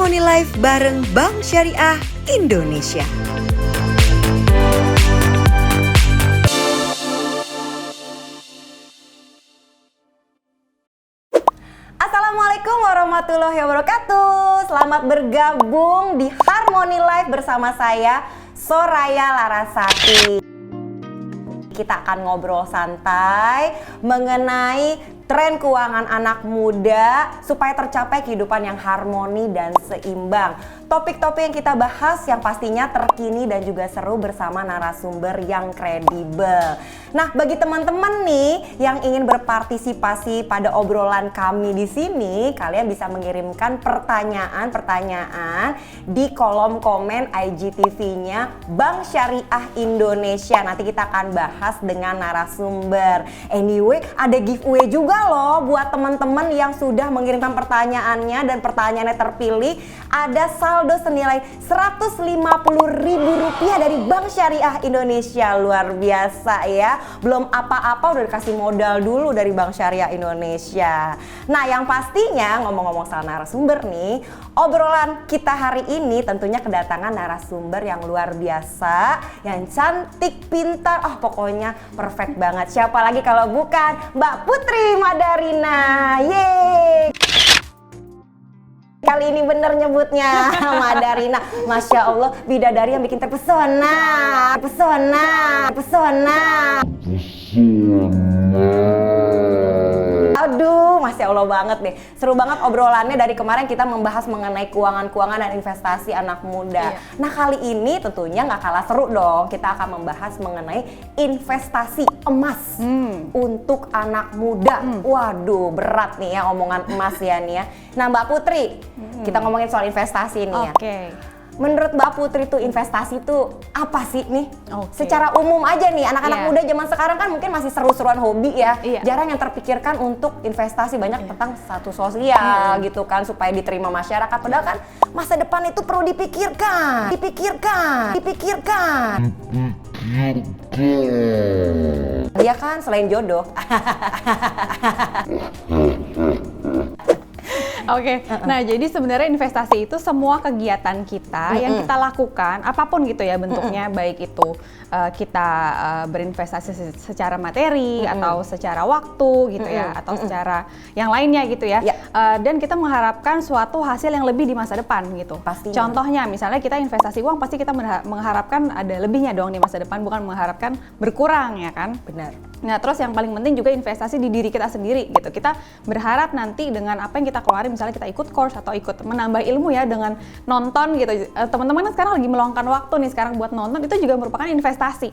Harmony Life bareng Bank Syariah Indonesia. Assalamualaikum warahmatullahi wabarakatuh. Selamat bergabung di Harmony Life bersama saya Soraya Larasati. Kita akan ngobrol santai mengenai tren keuangan anak muda supaya tercapai kehidupan yang harmoni dan seimbang. Topik-topik yang kita bahas yang pastinya terkini dan juga seru bersama narasumber yang kredibel. Nah, bagi teman-teman nih yang ingin berpartisipasi pada obrolan kami di sini, kalian bisa mengirimkan pertanyaan-pertanyaan di kolom komen IGTV-nya Bank Syariah Indonesia. Nanti kita akan bahas dengan narasumber. Anyway, ada giveaway juga loh buat teman-teman yang sudah mengirimkan pertanyaannya dan pertanyaannya terpilih. Ada saldo senilai Rp150.000 dari Bank Syariah Indonesia. Luar biasa ya. Belum apa-apa udah dikasih modal dulu dari Bank Syariah Indonesia. Nah, yang pastinya ngomong-ngomong soal narasumber nih, obrolan kita hari ini tentunya kedatangan narasumber yang luar biasa, yang cantik, pintar, pokoknya perfect banget. Siapa lagi kalau bukan Mbak Putri Madarina. Yeay! Kali ini bener nyebutnya Madarina. Masya Allah, bidadari yang bikin terpesona. Aduh, Masya Allah banget deh. Seru banget obrolannya. Dari kemarin kita membahas mengenai keuangan dan investasi anak muda. Nah, kali ini tentunya nggak kalah seru dong. Kita akan membahas mengenai investasi emas untuk anak muda. Waduh, berat nih ya omongan emas ya nih ya. Nah, Mbak Putri, kita ngomongin soal investasi nih ya. Menurut Mbak Putri tuh investasi tuh apa sih nih? Secara umum aja nih, anak-anak muda zaman sekarang kan mungkin masih seru-seruan hobi ya. Jarang yang terpikirkan untuk investasi, banyak tentang status sosial gitu kan, supaya diterima masyarakat. Padahal kan masa depan itu perlu dipikirkan. Iya kan, selain jodoh. Nah jadi sebenarnya investasi itu semua kegiatan kita yang kita lakukan, apapun gitu ya bentuknya, baik itu kita berinvestasi secara materi atau secara waktu gitu ya, atau secara yang lainnya gitu ya. Dan kita mengharapkan suatu hasil yang lebih di masa depan gitu. Pastinya. Contohnya misalnya kita investasi uang, pasti kita mengharapkan ada lebihnya dong di masa depan, bukan mengharapkan berkurang ya kan. Benar. Nah terus yang paling penting juga investasi di diri kita sendiri gitu. Kita berharap nanti dengan apa yang kita keluarin, misalnya kita ikut course atau ikut menambah ilmu ya dengan nonton gitu. Teman-teman kan sekarang lagi meluangkan waktu nih sekarang buat nonton, itu juga merupakan investasi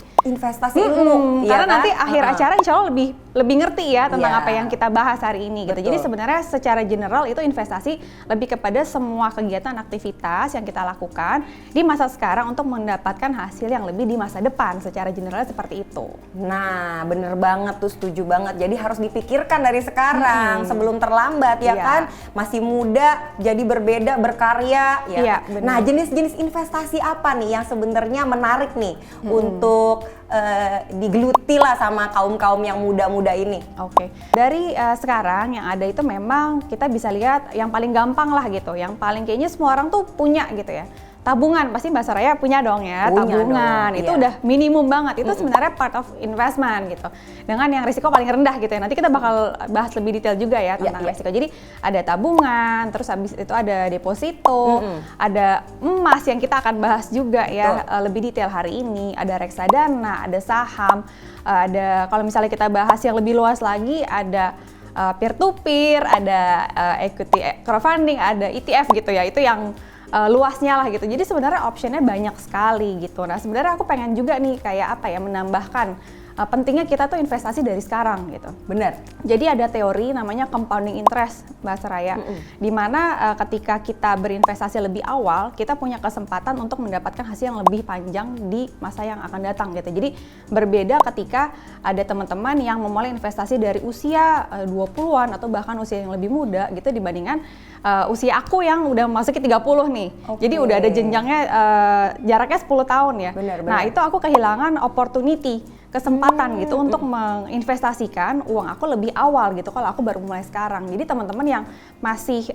ilmu. Karena kan? nanti akhir acara insya Allah lebih ngerti ya tentang apa yang kita bahas hari ini gitu. Jadi sebenarnya secara general itu investasi lebih kepada semua kegiatan aktivitas yang kita lakukan di masa sekarang untuk mendapatkan hasil yang lebih di masa depan. Secara general seperti itu. Nah, bener banget tuh, setuju banget. Jadi harus dipikirkan dari sekarang sebelum terlambat ya kan. Masih muda, jadi berbeda, berkarya ya. Nah, jenis-jenis investasi apa nih yang sebenarnya menarik nih untuk digeluti lah sama kaum-kaum yang muda-muda ini? Dari sekarang yang ada itu memang kita bisa lihat yang paling gampang lah gitu, yang paling kayaknya semua orang tuh punya gitu ya. Tabungan, pasti Mbak Soraya punya dong ya, tabungan. Itu udah minimum banget, itu sebenarnya part of investment gitu. Dengan yang risiko paling rendah gitu ya, nanti kita bakal bahas lebih detail juga ya tentang risiko. Jadi ada tabungan, terus habis itu ada deposito, ada emas yang kita akan bahas juga ya lebih detail hari ini. Ada reksadana, ada saham, ada kalau misalnya kita bahas yang lebih luas lagi ada peer to peer, ada equity crowdfunding, ada ETF gitu ya, itu yang luasnya lah gitu. Jadi sebenarnya optionnya banyak sekali gitu. Nah sebenarnya aku pengen juga nih kayak apa ya, menambahkan pentingnya kita tuh investasi dari sekarang gitu. Benar. Jadi ada teori namanya compounding interest, Mbak Soraya, di mana ketika kita berinvestasi lebih awal, kita punya kesempatan untuk mendapatkan hasil yang lebih panjang di masa yang akan datang gitu. Jadi berbeda ketika ada teman-teman yang memulai investasi dari usia 20-an atau bahkan usia yang lebih muda gitu dibandingkan usia aku yang udah masuk ke 30 nih. Jadi udah ada jenjangnya jaraknya 10 tahun ya. Benar. Nah, itu aku kehilangan opportunity kesempatan gitu untuk menginvestasikan uang aku lebih awal gitu kalau aku baru mulai sekarang. Jadi teman-teman yang masih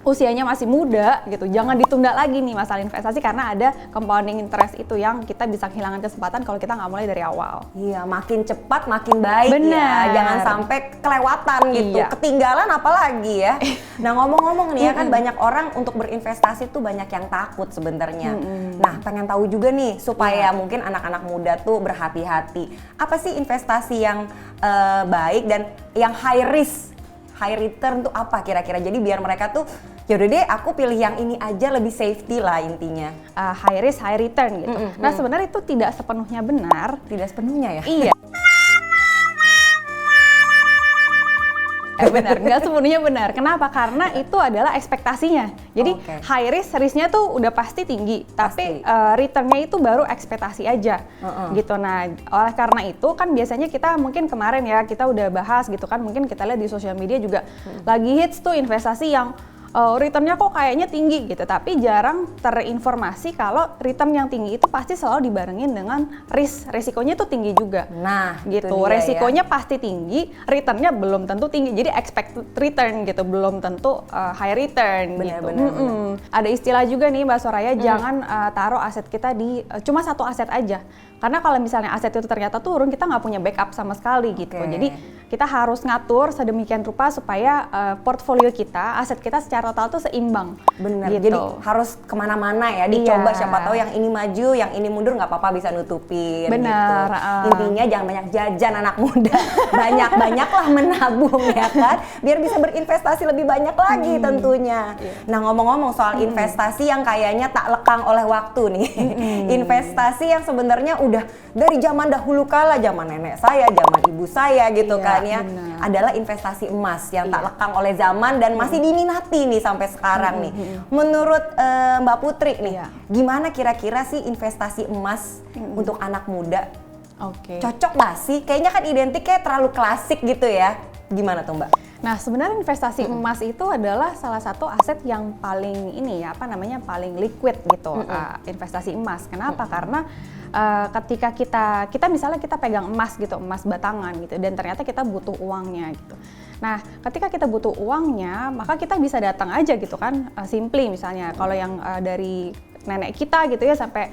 usianya masih muda gitu, jangan ditunda lagi nih masalah investasi karena ada compounding interest itu yang kita bisa kehilangan kesempatan kalau kita nggak mulai dari awal. Iya, makin cepat makin baik. Bener. Ya. Jangan sampai kelewatan gitu, Iya. ketinggalan apalagi ya. Nah ngomong-ngomong nih ya kan banyak orang untuk berinvestasi tuh banyak yang takut sebenarnya. Nah pengen tahu juga nih supaya mungkin anak-anak muda tuh berhati-hati. Apa sih investasi yang baik dan yang high risk, high return tuh apa kira-kira? Jadi biar mereka tuh yaudah deh aku pilih yang ini aja lebih safety lah intinya. High risk, high return gitu. Nah sebenarnya itu tidak sepenuhnya benar. Tidak sepenuhnya ya? Iya. Benar, nggak sepenuhnya benar. Kenapa? Karena itu adalah ekspektasinya. Jadi high risk-nya tuh udah pasti tinggi, tapi return-nya itu baru ekspektasi aja, gitu. Nah, oleh karena itu kan biasanya kita mungkin kemarin ya kita udah bahas gitu kan, mungkin kita lihat di sosial media juga lagi hits tuh investasi yang return-nya kok kayaknya tinggi gitu, tapi jarang terinformasi kalau return yang tinggi itu pasti selalu dibarengin dengan resikonya tuh tinggi juga. Nah, gitu. Dia, resikonya ya. Pasti tinggi, return-nya belum tentu tinggi. Jadi expected return gitu, belum tentu high return gitu. Ada istilah juga nih Mbak Soraya, jangan taruh aset kita di cuma satu aset aja. Karena kalau misalnya aset itu ternyata turun, kita nggak punya backup sama sekali gitu. Jadi kita harus ngatur sedemikian rupa supaya portfolio kita, aset kita secara total tuh seimbang. Bener, gitu. jadi harus kemana-mana ya, dicoba siapa tahu yang ini maju, yang ini mundur nggak apa-apa bisa nutupin. Bener. Gitu. Intinya jangan banyak jajan anak muda, banyak-banyaklah menabung ya kan, biar bisa berinvestasi lebih banyak lagi tentunya. Nah ngomong-ngomong soal investasi yang kayaknya tak lekang oleh waktu nih, investasi yang sebenarnya udah dari zaman dahulu kala, zaman nenek saya, zaman ibu saya gitu kan ya, adalah investasi emas yang tak lekang oleh zaman dan masih diminati nih sampai sekarang nih. Menurut Mbak Putri nih, gimana kira-kira sih investasi emas untuk anak muda? Cocok nggak sih? Kayaknya kan identiknya terlalu klasik gitu ya. Gimana tuh Mbak? Nah sebenarnya investasi emas itu adalah salah satu aset yang paling ini ya, paling liquid gitu, investasi emas. Kenapa? Karena ketika kita misalnya kita pegang emas gitu, emas batangan gitu, dan ternyata kita butuh uangnya gitu. Nah ketika kita butuh uangnya, maka kita bisa datang aja gitu kan, simply misalnya kalau yang dari nenek kita gitu ya sampai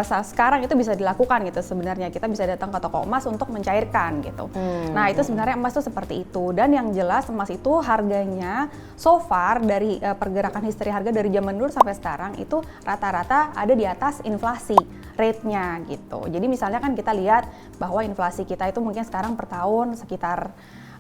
sekarang itu bisa dilakukan gitu sebenarnya, kita bisa datang ke toko emas untuk mencairkan gitu. Nah itu sebenarnya emas tuh seperti itu, dan yang jelas emas itu harganya so far dari pergerakan histori harga dari zaman dulu sampai sekarang itu rata-rata ada di atas inflasi rate-nya gitu. Jadi misalnya kan kita lihat bahwa inflasi kita itu mungkin sekarang per tahun sekitar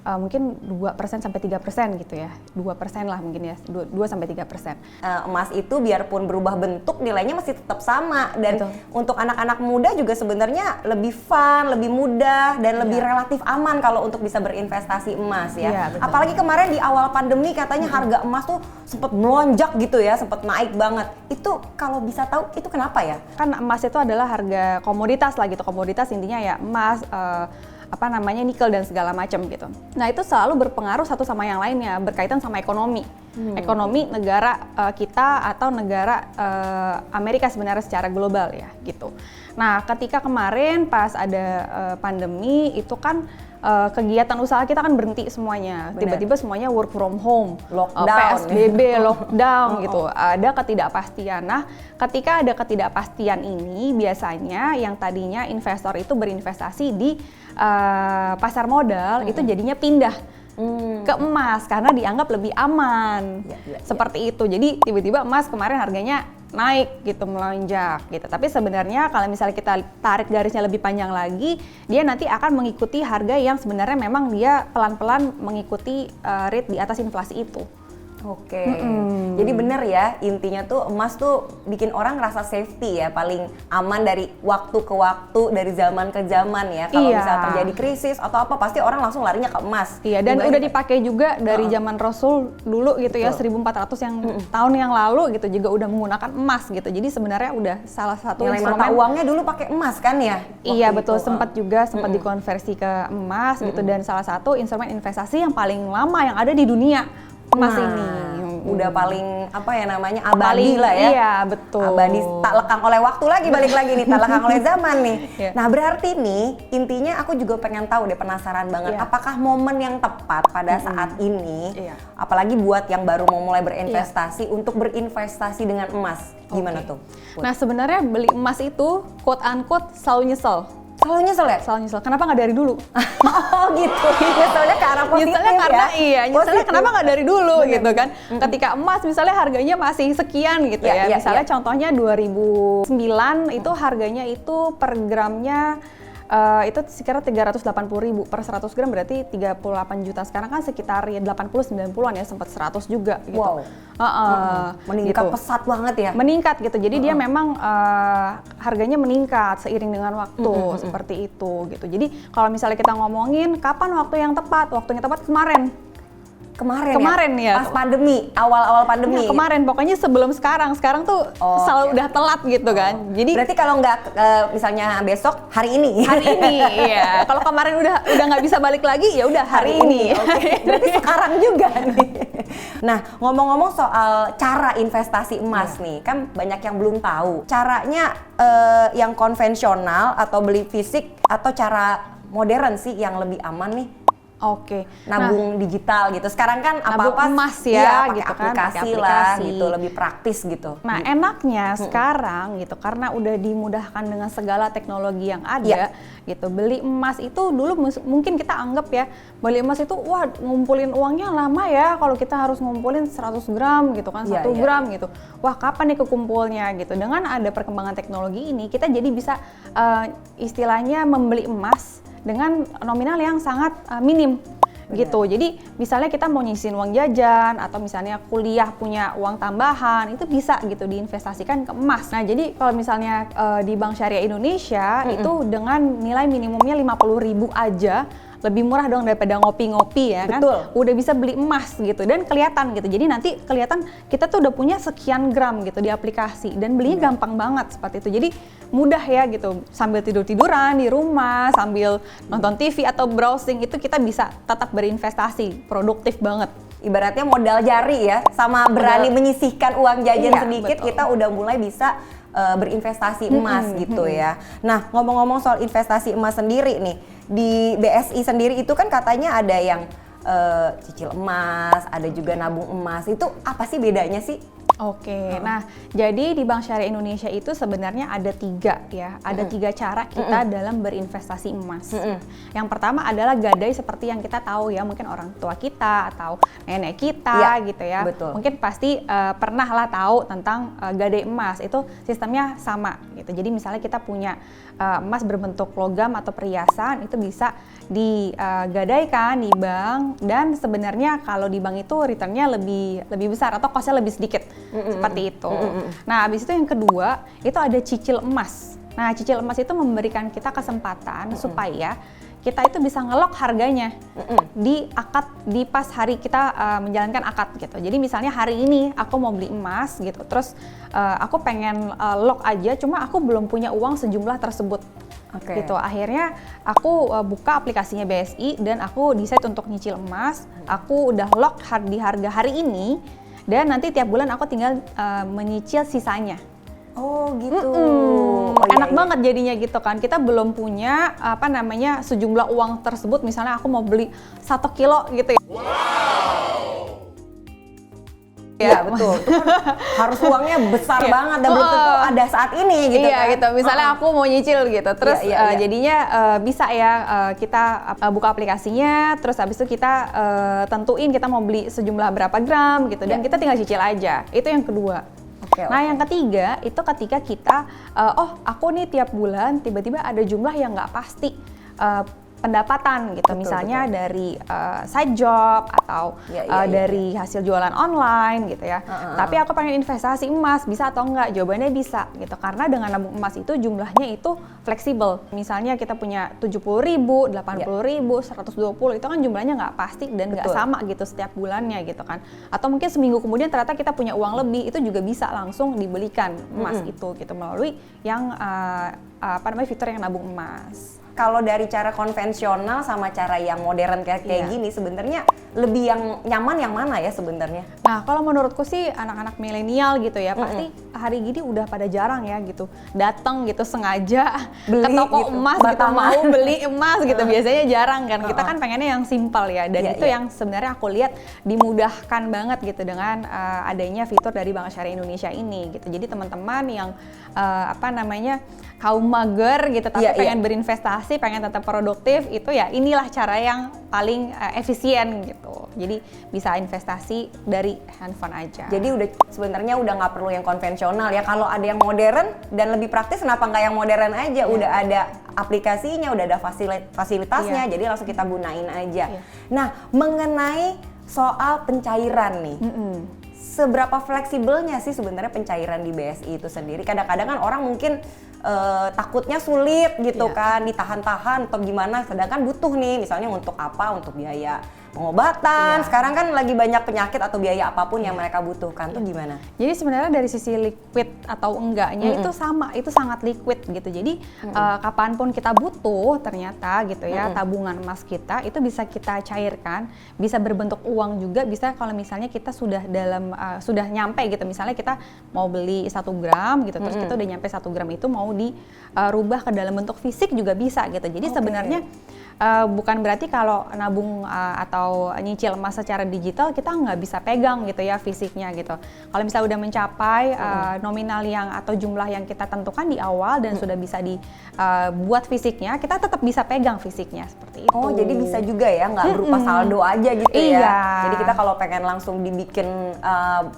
mungkin 2% sampai 3% gitu ya, 2% lah mungkin ya, 2 sampai 3%. Emas itu biarpun berubah bentuk nilainya masih tetap sama, dan untuk anak-anak muda juga sebenarnya lebih fun, lebih mudah dan lebih relatif aman kalau untuk bisa berinvestasi emas ya. Apalagi kemarin di awal pandemi katanya harga emas tuh sempat melonjak gitu ya, sempat naik banget. Itu kalau bisa tahu itu kenapa ya? Kan emas itu adalah harga komoditas lah gitu, komoditas intinya ya emas, nikel dan segala macam gitu. Nah itu selalu berpengaruh satu sama yang lainnya, berkaitan sama ekonomi. Ekonomi negara kita atau negara Amerika sebenarnya secara global ya gitu. Nah ketika kemarin pas ada pandemi itu kan kegiatan usaha kita kan berhenti semuanya. Tiba-tiba semuanya work from home, lockdown, PSBB, lockdown gitu. Ada ketidakpastian. Nah, ketika ada ketidakpastian ini biasanya yang tadinya investor itu berinvestasi di pasar modal itu jadinya pindah ke emas karena dianggap lebih aman. Seperti itu. Jadi tiba-tiba emas kemarin harganya naik gitu, melonjak gitu. Tapi sebenarnya kalau misalnya kita tarik garisnya lebih panjang lagi, dia nanti akan mengikuti harga yang sebenarnya memang dia pelan-pelan mengikuti rate di atas inflasi itu. Jadi bener ya, intinya tuh emas tuh bikin orang ngerasa safety ya, paling aman dari waktu ke waktu, dari zaman ke zaman ya. Kalau misalnya terjadi krisis atau apa, pasti orang langsung larinya ke emas. Dan udah dipakai juga dari zaman Rasul dulu gitu ya, 1400 tahun yang lalu gitu juga udah menggunakan emas gitu. Jadi sebenarnya udah salah satu nilai mata uangnya dulu pakai emas kan ya? Iya betul, sempat dikonversi ke emas gitu, dan salah satu instrumen investasi yang paling lama yang ada di dunia emas ini udah paling apa ya namanya abadi Paling- lah ya. iya, betul. Abadi tak lekang oleh waktu lagi, balik lagi nih, tak lekang oleh zaman nih. Iya. Nah berarti nih intinya aku juga pengen tahu deh, penasaran banget, Iya. apakah momen yang tepat pada saat ini, Iya. apalagi buat yang baru mau mulai berinvestasi untuk berinvestasi dengan emas, gimana Oke. tuh? Put? Nah sebenarnya beli emas itu quote unquote selalu nyesel. Selalu nyesel ya? Selalu nyesel. Kenapa nggak dari dulu? Oh gitu, nyeselnya ke arah positif Nyeselnya karena ya? nyeselnya Positif. kenapa nggak dari dulu Bener. gitu kan. Ketika emas misalnya harganya masih sekian gitu Iya, ya. iya, Misalnya iya. contohnya 2009 itu harganya itu per gramnya itu sekitar 380.000 per 100 gram, berarti 38 juta. Sekarang kan sekitar ya 80-90an ya, sempat 100 juga gitu. Wow. Meningkat gitu. pesat banget ya? Meningkat gitu, jadi dia memang harganya meningkat seiring dengan waktu, seperti itu gitu. Jadi kalau misalnya kita ngomongin kapan waktu yang tepat, waktu yang tepat kemarin Kemarin ya. Pas pandemi, awal-awal pandemi. Ya, kemarin pokoknya sebelum sekarang tuh Oh, selalu oke. udah telat gitu kan. Jadi Berarti kalau nggak misalnya besok, hari ini. hari ini ya, kalau kemarin udah nggak bisa balik lagi ya udah hari ini. Oke. Berarti sekarang juga nih. Nah, ngomong-ngomong soal cara investasi emas nih, kan banyak yang belum tahu. Caranya yang konvensional atau beli fisik atau cara modern sih yang lebih aman nih? Oke. Nabung digital gitu. Sekarang kan Nabung apa-apa emas ya, iya, pakai gitu kan, aplikasi pakai lah aplikasi. gitu, lebih praktis gitu. Nah, enaknya sekarang gitu karena udah dimudahkan dengan segala teknologi yang ada gitu. Beli emas itu dulu mungkin kita anggap ya, beli emas itu wah ngumpulin uangnya lama ya kalau kita harus ngumpulin 100 gram gitu kan, 1 Iya, iya. gram gitu. Wah, kapan nih kekumpulnya gitu. Dengan ada perkembangan teknologi ini, kita jadi bisa istilahnya membeli emas dengan nominal yang sangat minim. Gitu, jadi misalnya kita mau nyisihin uang jajan atau misalnya kuliah punya uang tambahan, itu bisa gitu diinvestasikan ke emas. Nah jadi kalau misalnya di Bank Syariah Indonesia itu dengan nilai minimumnya 50.000 aja, lebih murah dong daripada ngopi-ngopi ya kan. Betul. Udah bisa beli emas gitu dan kelihatan gitu. Jadi nanti kelihatan kita tuh udah punya sekian gram gitu di aplikasi dan belinya gampang banget seperti itu. Jadi mudah ya gitu. Sambil tidur-tiduran di rumah, sambil nonton TV atau browsing itu kita bisa tetap berinvestasi, produktif banget. Ibaratnya modal jari ya, sama berani menyisihkan uang jajan Iya, sedikit, betul. kita udah mulai bisa berinvestasi emas gitu ya. Nah, ngomong-ngomong soal investasi emas sendiri nih, di BSI sendiri itu kan katanya ada yang cicil emas, ada juga nabung emas. Itu apa sih bedanya sih? Oke, nah jadi di Bank Syariah Indonesia itu sebenarnya ada 3 ya, ada 3 cara kita dalam berinvestasi emas. Yang pertama adalah gadai seperti yang kita tahu ya, mungkin orang tua kita atau nenek kita Iya, gitu ya. betul. Mungkin pasti pernah lah tahu tentang gadai emas, itu sistemnya sama gitu. Jadi misalnya kita punya emas berbentuk logam atau perhiasan, itu bisa digadaikan di bank, dan sebenarnya kalau di bank itu returnnya lebih besar atau costnya lebih sedikit. Seperti itu. Nah, habis itu yang kedua, itu ada cicil emas. Nah, cicil emas itu memberikan kita kesempatan supaya kita itu bisa ngelok harganya di akad, di pas hari kita menjalankan akad gitu. Jadi misalnya hari ini aku mau beli emas gitu, terus aku pengen lock aja, cuma aku belum punya uang sejumlah tersebut. Oke. Gitu. Akhirnya aku buka aplikasinya BSI dan aku decide untuk nyicil emas. Aku udah lock di harga hari ini. Dan nanti tiap bulan aku tinggal menyicil sisanya. Oh gitu. Oh, iya, Enak iya. banget jadinya gitu kan. Kita belum punya sejumlah uang tersebut. Misalnya aku mau beli 1 kilo gitu ya. Iya betul. Itu kan harus uangnya besar Iya. banget dan belum tentu ada saat ini gitu Iya kan. gitu, misalnya aku mau nyicil gitu, terus Iya, iya. jadinya bisa ya kita buka aplikasinya, terus habis itu kita tentuin kita mau beli sejumlah berapa gram gitu, dan Iya. kita tinggal cicil aja. Itu yang kedua. Oke, Nah oke. yang ketiga itu ketika kita, aku nih tiap bulan tiba-tiba ada jumlah yang nggak pasti pendapatan gitu, Betul, misalnya betul. dari side job atau Iya, iya, iya, dari hasil jualan online gitu ya. Tapi aku pengen investasi emas, bisa atau enggak? Jawabannya bisa gitu, karena dengan nabung emas itu jumlahnya itu fleksibel. Misalnya kita punya 70.000, 80.000, 120, itu kan jumlahnya nggak pasti dan nggak Betul. sama gitu setiap bulannya gitu kan. Atau mungkin seminggu kemudian ternyata kita punya uang lebih, itu juga bisa langsung dibelikan emas itu gitu melalui yang fitur yang nabung emas. kalau dari cara konvensional sama cara yang modern kayak Iya. gini sebenarnya lebih yang nyaman yang mana ya sebenarnya? Nah, kalau menurutku sih anak-anak milenial gitu ya, pasti hari gini udah pada jarang ya gitu. Datang gitu sengaja Beli ke toko gitu, emas gitu, batangan. mau beli emas gitu. Biasanya jarang kan. Kita kan pengennya yang simpel ya. Dan Iya, itu iya. yang sebenarnya aku lihat dimudahkan banget gitu dengan adanya fitur dari Bank Syariah Indonesia ini gitu. Jadi teman-teman yang kaum mager gitu tapi Iya, pengen berinvestasi, pengen tetap produktif, itu ya inilah cara yang paling efisien gitu. Jadi bisa investasi dari handphone aja. Jadi udah sebenarnya udah nggak perlu yang konvensional ya. Kalau ada yang modern dan lebih praktis, kenapa nggak yang modern aja? Udah ada aplikasinya, udah ada fasilitasnya, jadi langsung kita gunain aja. Iya. Nah, mengenai soal pencairan nih, seberapa fleksibelnya sih sebenarnya pencairan di BSI itu sendiri? Kadang-kadang kan orang mungkin takutnya sulit gitu kan, ditahan-tahan atau gimana, sedangkan butuh nih misalnya untuk apa, untuk biaya pengobatan, sekarang kan lagi banyak penyakit atau biaya apapun yang mereka butuhkan, tuh gimana? Jadi sebenarnya dari sisi liquid atau enggaknya itu sama, itu sangat liquid gitu. Jadi kapanpun kita butuh ternyata gitu ya, tabungan emas kita itu bisa kita cairkan, bisa berbentuk uang juga, bisa kalau misalnya kita sudah sudah nyampe gitu, misalnya kita mau beli 1 gram gitu, terus kita udah nyampe 1 gram itu mau dirubah ke dalam bentuk fisik juga bisa gitu. Jadi sebenarnya bukan berarti kalau nabung atau nyicil emas secara digital kita nggak bisa pegang gitu ya fisiknya gitu. Kalau misalnya udah mencapai nominal yang atau jumlah yang kita tentukan di awal dan sudah bisa dibuat fisiknya, kita tetap bisa pegang fisiknya seperti itu. Oh, jadi bisa juga ya, nggak berupa saldo aja gitu ya. Iya. Jadi kita kalau pengen langsung dibikin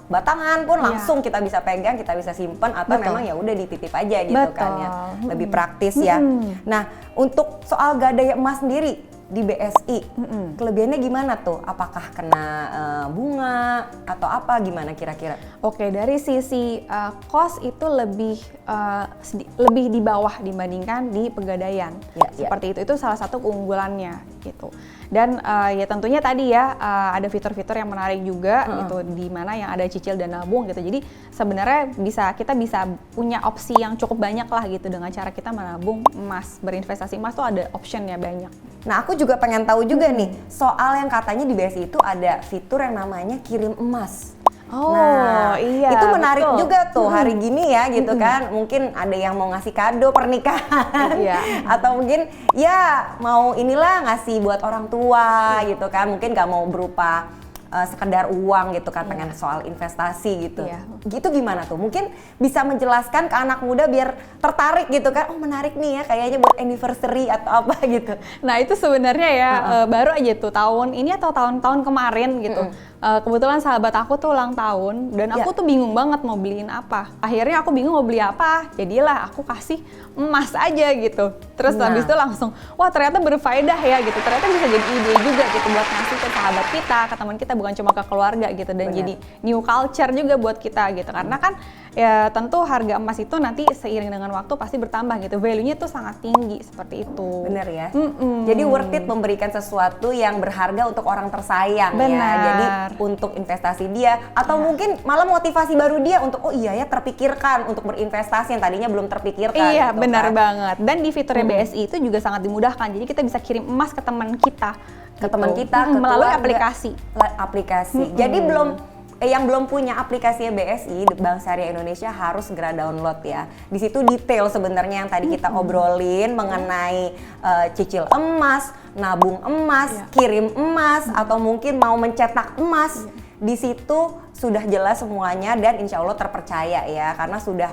batangan pun langsung kita bisa pegang, kita bisa simpen, atau memang ya udah dititip aja gitu kan ya. Lebih praktis ya. Nah, untuk soal gadai emas sendiri di BSI, kelebihannya gimana tuh? Apakah kena bunga atau apa, gimana kira-kira? Oke, dari sisi cost itu lebih di bawah dibandingkan di pegadaian. Seperti itu salah satu keunggulannya gitu. Dan ya tentunya tadi ya ada fitur-fitur yang menarik juga gitu, di mana yang ada cicil dan nabung gitu. Jadi sebenarnya kita bisa punya opsi yang cukup banyak lah gitu dengan cara kita menabung emas, berinvestasi emas tuh ada optionnya banyak. Nah, aku juga pengen tahu juga nih soal yang katanya di BSI itu ada fitur yang namanya kirim emas. Oh, nah, iya, itu menarik betul. juga tuh hari gini ya gitu kan. Mungkin ada yang mau ngasih kado pernikahan atau mungkin ya mau inilah ngasih buat orang tua gitu kan. Mungkin gak mau berupa sekedar uang gitu kan, pengen soal investasi gitu. Gitu gimana tuh? Mungkin bisa menjelaskan ke anak muda biar tertarik gitu kan. Oh, menarik nih ya kayaknya buat anniversary atau apa gitu. Nah, itu sebenarnya ya baru aja tuh tahun ini atau tahun-tahun kemarin gitu. Kebetulan sahabat aku tuh ulang tahun dan aku tuh bingung banget mau beliin apa. Akhirnya aku bingung mau beli apa. Jadilah aku kasih emas aja gitu. Terus habis itu langsung, wah ternyata berfaedah ya gitu. Ternyata bisa jadi ide juga gitu buat ngasih ke sahabat kita, ke teman kita, bukan cuma ke keluarga gitu. Dan jadi new culture juga buat kita gitu. Karena kan ya tentu harga emas itu nanti seiring dengan waktu pasti bertambah gitu. Value-nya tuh sangat tinggi seperti itu. Bener ya. Jadi worth it memberikan sesuatu yang berharga untuk orang tersayang ya. Jadi untuk investasi dia atau mungkin malah motivasi baru dia untuk oh iya ya terpikirkan untuk berinvestasi yang tadinya belum terpikirkan. Iya, gitu benar kan. banget. Dan di fiturnya BSI itu juga sangat dimudahkan. Jadi kita bisa kirim emas ke teman kita, Ke teman kita, ke melalui keluarga. aplikasi. Jadi yang belum punya aplikasi BSI, Bank Syariah Indonesia harus segera download ya. Di situ detail sebenarnya yang tadi kita obrolin mengenai cicil emas, nabung emas, kirim emas, atau mungkin mau mencetak emas. Di situ sudah jelas semuanya dan insya Allah terpercaya ya, karena sudah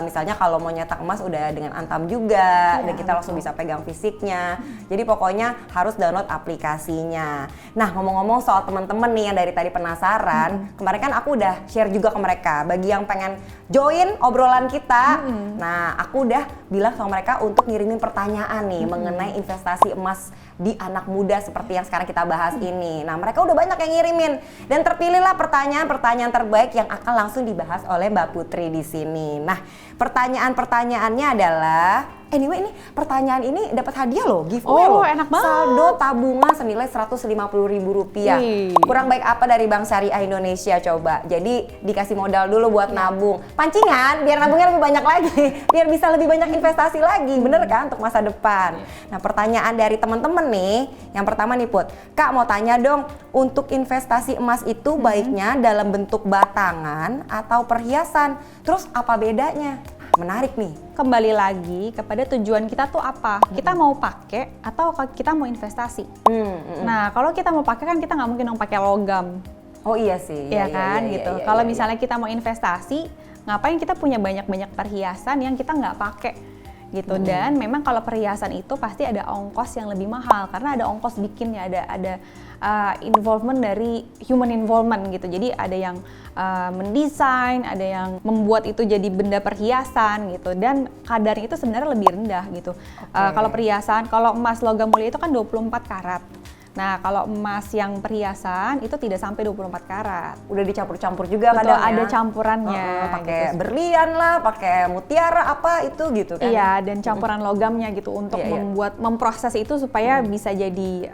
misalnya kalau mau nyetak emas udah dengan Antam juga dan kita langsung bisa pegang fisiknya. Jadi pokoknya harus download aplikasinya. Nah, ngomong-ngomong soal teman-teman nih yang dari tadi penasaran, kemarin kan aku udah share juga ke mereka bagi yang pengen join obrolan kita. Nah, aku udah bilang sama mereka untuk ngirimin pertanyaan nih mengenai investasi emas di anak muda seperti yang sekarang kita bahas ini. Nah, mereka udah banyak yang ngirimin dan terpilihlah pertanyaan-pertanyaan terbaik yang akan langsung dibahas oleh Mbak Putri di sini. Nah, pertanyaan-pertanyaannya adalah Anyway, ini pertanyaan ini dapat hadiah loh, giveaway loh. Enak banget. Saldo tabungan senilai Rp150.000. Kurang baik apa dari Bank Syariah Indonesia coba? Jadi dikasih modal dulu buat nabung. Pancingan biar nabungnya lebih banyak lagi, biar bisa lebih banyak investasi lagi, bener kan, untuk masa depan. Nah, pertanyaan dari teman-teman nih, yang pertama nih Put, Kak mau tanya dong, untuk investasi emas itu baiknya dalam bentuk batangan atau perhiasan? Terus apa bedanya? Menarik nih. Kembali lagi kepada tujuan kita tuh apa? Kita mau pakai atau kita mau investasi? Nah, kalau kita mau pakai kan kita nggak mungkin dong pakai logam. Oh iya sih. Ya kan gitu. Kalau misalnya kita mau investasi, ngapain kita punya banyak-banyak perhiasan yang kita nggak pakai gitu. Dan memang kalau perhiasan itu pasti ada ongkos yang lebih mahal karena ada ongkos bikinnya, ada involvement dari human involvement gitu. Jadi ada yang mendesain, ada yang membuat itu jadi benda perhiasan gitu, dan kadarnya itu sebenarnya lebih rendah gitu. Kalau perhiasan, kalau emas logam mulia itu kan 24 karat. Nah, kalau emas yang perhiasan itu tidak sampai 24 karat. Udah dicampur-campur juga. Betul, kadang ada ya. campurannya. Pakai gitu. berlian lah, pakai mutiara apa itu gitu kan. Iya, dan campuran logamnya gitu untuk memproses itu supaya bisa jadi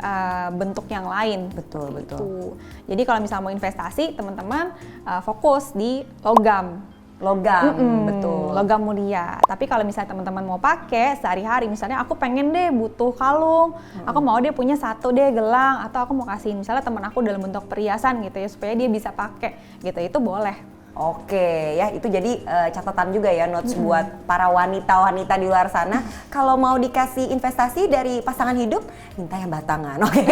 bentuk yang lain. Betul, gitu. betul. Jadi kalau misalnya mau investasi, teman-teman fokus di logam. Betul. Logam mulia. Tapi kalau misalnya teman-teman mau pakai sehari-hari, misalnya aku pengen deh butuh kalung, aku mau deh punya satu deh gelang, atau aku mau kasih misalnya teman aku dalam bentuk perhiasan gitu ya, supaya dia bisa pakai gitu, itu boleh. Oke ya, itu jadi catatan juga ya, notes buat para wanita-wanita di luar sana. Kalau mau dikasih investasi dari pasangan hidup, minta yang batangan, oke?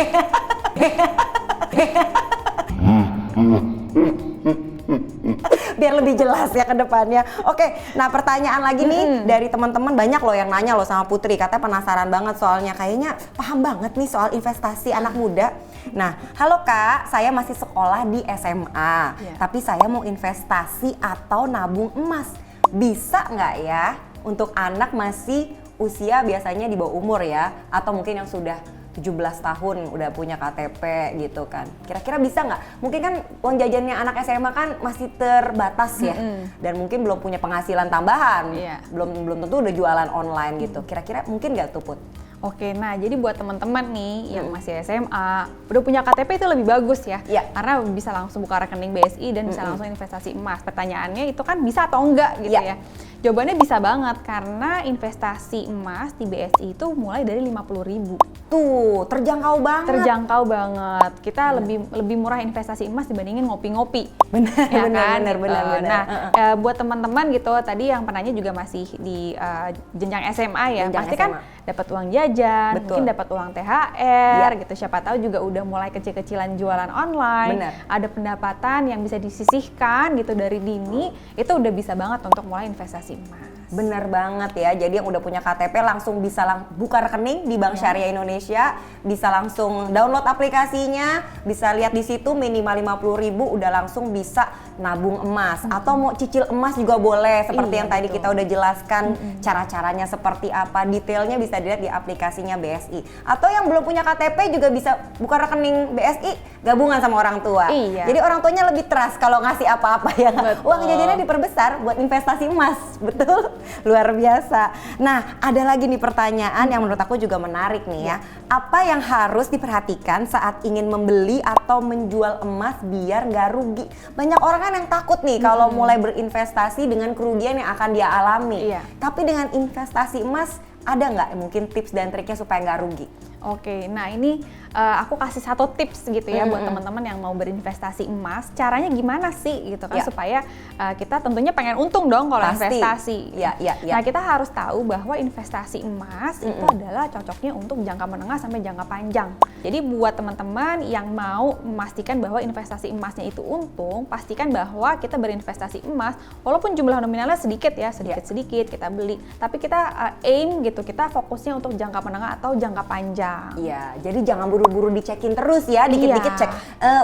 Biar lebih jelas ya ke depannya. Oke, nah pertanyaan lagi nih dari teman-teman, banyak loh yang nanya loh sama Putri, katanya penasaran banget soalnya, kayaknya paham banget nih soal investasi anak muda. Nah, halo Kak, saya masih sekolah di SMA, tapi saya mau investasi atau nabung emas. Bisa nggak ya untuk anak masih usia biasanya di bawah umur ya, atau mungkin yang sudah 17 tahun udah punya KTP gitu kan. Kira-kira bisa nggak? Mungkin kan uang jajannya anak SMA kan masih terbatas ya. Dan mungkin belum punya penghasilan tambahan. Belum tentu udah jualan online gitu. Kira-kira mungkin nggak tuh Put? Oke, nah jadi buat teman-teman nih yang masih SMA, udah punya KTP itu lebih bagus ya. Karena bisa langsung buka rekening BSI dan bisa langsung investasi emas. Pertanyaannya itu kan bisa atau enggak gitu ya. Jawabannya bisa banget, karena investasi emas di BSI itu mulai dari 50.000. Tuh, terjangkau banget. Terjangkau banget. Kita lebih murah investasi emas dibandingin ngopi-ngopi. Benar, ya kan? benar. Nah, buat teman-teman gitu, tadi yang penanya juga masih di jenjang SMA ya. Jenjang pasti SMA. kan dapat uang jajan, mungkin dapat uang THR gitu. Siapa tahu juga udah mulai kecil-kecilan jualan online. Ada pendapatan yang bisa disisihkan gitu dari dini, itu udah bisa banget untuk mulai investasi emas. Bener banget ya, jadi yang udah punya KTP langsung bisa buka rekening di Bank Syariah Indonesia, bisa langsung download aplikasinya, bisa lihat di situ minimal 50.000 udah langsung bisa nabung emas. Atau mau cicil emas juga boleh, seperti yang tadi kita udah jelaskan cara-caranya seperti apa, detailnya bisa dilihat di aplikasinya BSI. Atau yang belum punya KTP juga bisa buka rekening BSI gabungan sama orang tua. Jadi orang tuanya lebih trust kalau ngasih apa-apa ya. Uang jajannya diperbesar buat investasi emas, betul? Luar biasa. Nah, ada lagi nih pertanyaan yang menurut aku juga menarik nih ya. Apa yang harus diperhatikan saat ingin membeli atau menjual emas biar nggak rugi? Banyak orang kan yang takut nih kalau mulai berinvestasi dengan kerugian yang akan dia alami. Tapi dengan investasi emas, ada nggak mungkin tips dan triknya supaya nggak rugi? Oke, nah ini aku kasih satu tips gitu ya buat teman-teman yang mau berinvestasi emas. Caranya gimana sih gitu kan supaya kita tentunya pengen untung dong kalau investasi. Nah, kita harus tahu bahwa investasi emas itu adalah cocoknya untuk jangka menengah sampai jangka panjang. Jadi buat teman-teman yang mau memastikan bahwa investasi emasnya itu untung, pastikan bahwa kita berinvestasi emas walaupun jumlah nominalnya sedikit ya, sedikit-sedikit kita beli, tapi kita aim gitu, kita fokusnya untuk jangka menengah atau jangka panjang. Iya, jadi jangan buru-buru dicekin terus ya, dikit-dikit cek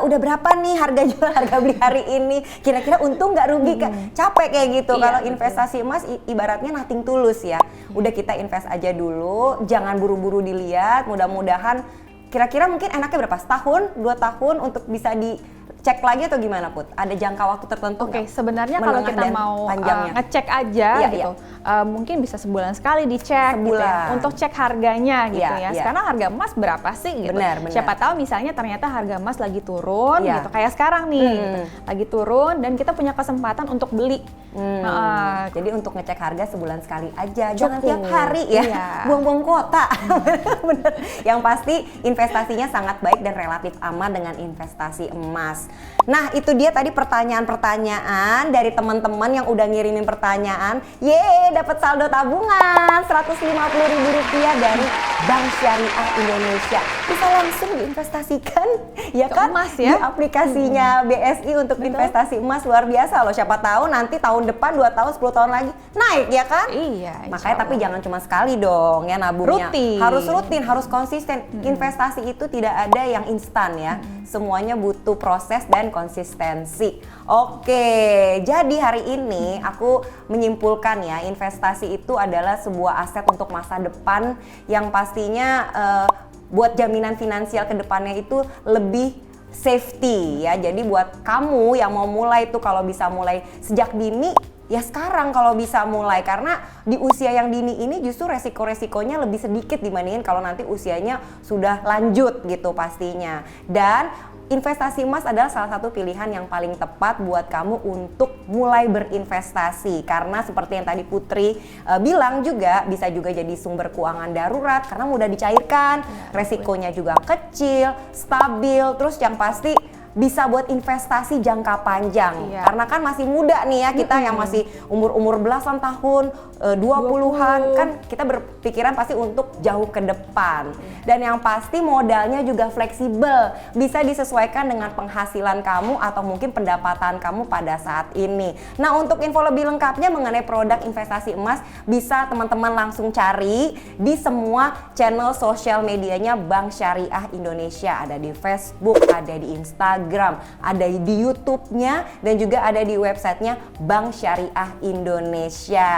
udah berapa nih harga jual, harga beli hari ini, kira-kira untung nggak rugi, capek kayak gitu. Kalau investasi emas ibaratnya nothing tulus ya, udah kita invest aja dulu, jangan buru-buru dilihat, mudah-mudahan kira-kira mungkin enaknya berapa? Setahun, 2 tahun untuk bisa cek lagi atau gimana Put? Ada jangka waktu tertentu? Oke, nggak? sebenarnya kalau Menengah kita dan mau panjangnya? ngecek aja Iya, gitu, mungkin bisa sebulan sekali dicek gitu ya, Sebulan. untuk cek harganya gitu Iya, ya. iya. Sekarang harga emas berapa sih gitu? Benar. Siapa tahu misalnya ternyata harga emas lagi turun Iya. gitu, kayak sekarang nih, gitu. Lagi turun dan kita punya kesempatan untuk beli. Jadi untuk ngecek harga sebulan sekali aja, jangan Cukup. tiap hari ya, Iya. buang-buang kuota. Bener. Yang pasti investasinya sangat baik dan relatif aman dengan investasi emas. Nah itu dia tadi pertanyaan-pertanyaan dari teman-teman yang udah ngirimin pertanyaan. Yeay, dapat saldo tabungan Rp150.000 dari Bank Syariah Indonesia. Bisa langsung diinvestasikan ya Ke kan emas ya. di aplikasinya BSI untuk investasi emas. Luar biasa loh. Siapa tahu nanti tahun depan, 2 tahun, 10 tahun lagi naik ya kan? Iya, insya Makanya tapi Allah. jangan cuma sekali dong ya nabungnya. Rutin. Harus rutin, harus konsisten. Investasi itu tidak ada yang instan ya. Semuanya butuh proses dan konsistensi. Oke, jadi hari ini aku menyimpulkan ya, investasi itu adalah sebuah aset untuk masa depan yang pastinya buat jaminan finansial ke depannya itu lebih safety ya. Jadi buat kamu yang mau mulai tuh kalau bisa mulai sejak dini ya sekarang kalau bisa mulai, karena di usia yang dini ini justru resiko-resikonya lebih sedikit dibandingin kalau nanti usianya sudah lanjut gitu pastinya. Dan investasi emas adalah salah satu pilihan yang paling tepat buat kamu untuk mulai berinvestasi, karena seperti yang tadi Putri bilang juga bisa juga jadi sumber keuangan darurat karena mudah dicairkan, resikonya juga kecil, stabil, terus yang pasti bisa buat investasi jangka panjang. Iya. Karena kan masih muda nih ya kita yang masih umur belasan tahun, 20-an kan kita berpikiran pasti untuk jauh ke depan. Dan yang pasti modalnya juga fleksibel, bisa disesuaikan dengan penghasilan kamu atau mungkin pendapatan kamu pada saat ini. Nah, untuk info lebih lengkapnya mengenai produk investasi emas bisa teman-teman langsung cari di semua channel sosial medianya Bank Syariah Indonesia. Ada di Facebook, ada di Instagram, ada di YouTube-nya, dan juga ada di websitenya Bank Syariah Indonesia.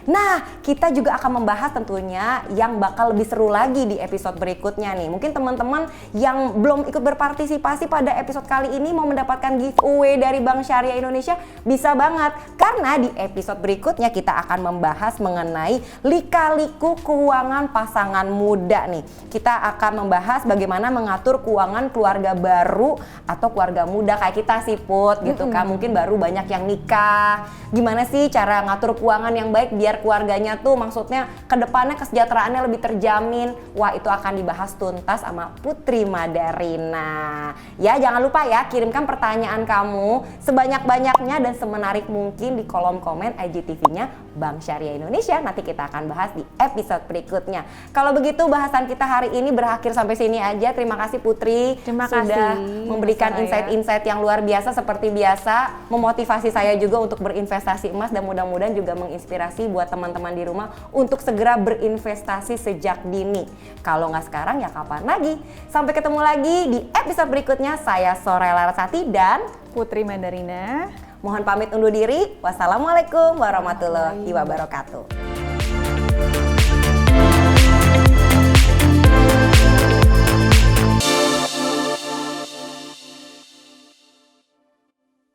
Nah, kita juga akan membahas tentunya yang bakal lebih seru lagi di episode berikutnya nih. Mungkin teman-teman yang belum ikut berpartisipasi pada episode kali ini mau mendapatkan giveaway dari Bank Syariah Indonesia, bisa banget. Karena di episode berikutnya kita akan membahas mengenai lika-liku keuangan pasangan muda nih. Kita akan membahas bagaimana mengatur keuangan keluarga baru atau keluarga muda kayak kita sih Put gitu kan, mungkin baru banyak yang nikah. Gimana sih cara ngatur keuangan yang baik biar keluarganya tuh maksudnya kedepannya kesejahteraannya lebih terjamin. Wah, itu akan dibahas tuntas sama Putri Madarina. Ya, jangan lupa ya kirimkan pertanyaan kamu sebanyak-banyaknya dan semenarik mungkin di kolom komen IGTV-nya Bank Syariah Indonesia. Nanti kita akan bahas di episode berikutnya. Kalau begitu bahasan kita hari ini berakhir sampai sini aja. Terima kasih Putri sudah memberikan insight-insight yang luar biasa seperti biasa, memotivasi saya juga untuk berinvestasi emas dan mudah-mudahan juga menginspirasi buat teman-teman di rumah untuk segera berinvestasi sejak dini. Kalau nggak sekarang ya kapan lagi? Sampai ketemu lagi di episode berikutnya. Saya Soraya Larasati dan Putri Madarina. mohon pamit undur diri. Wassalamualaikum warahmatullahi wabarakatuh.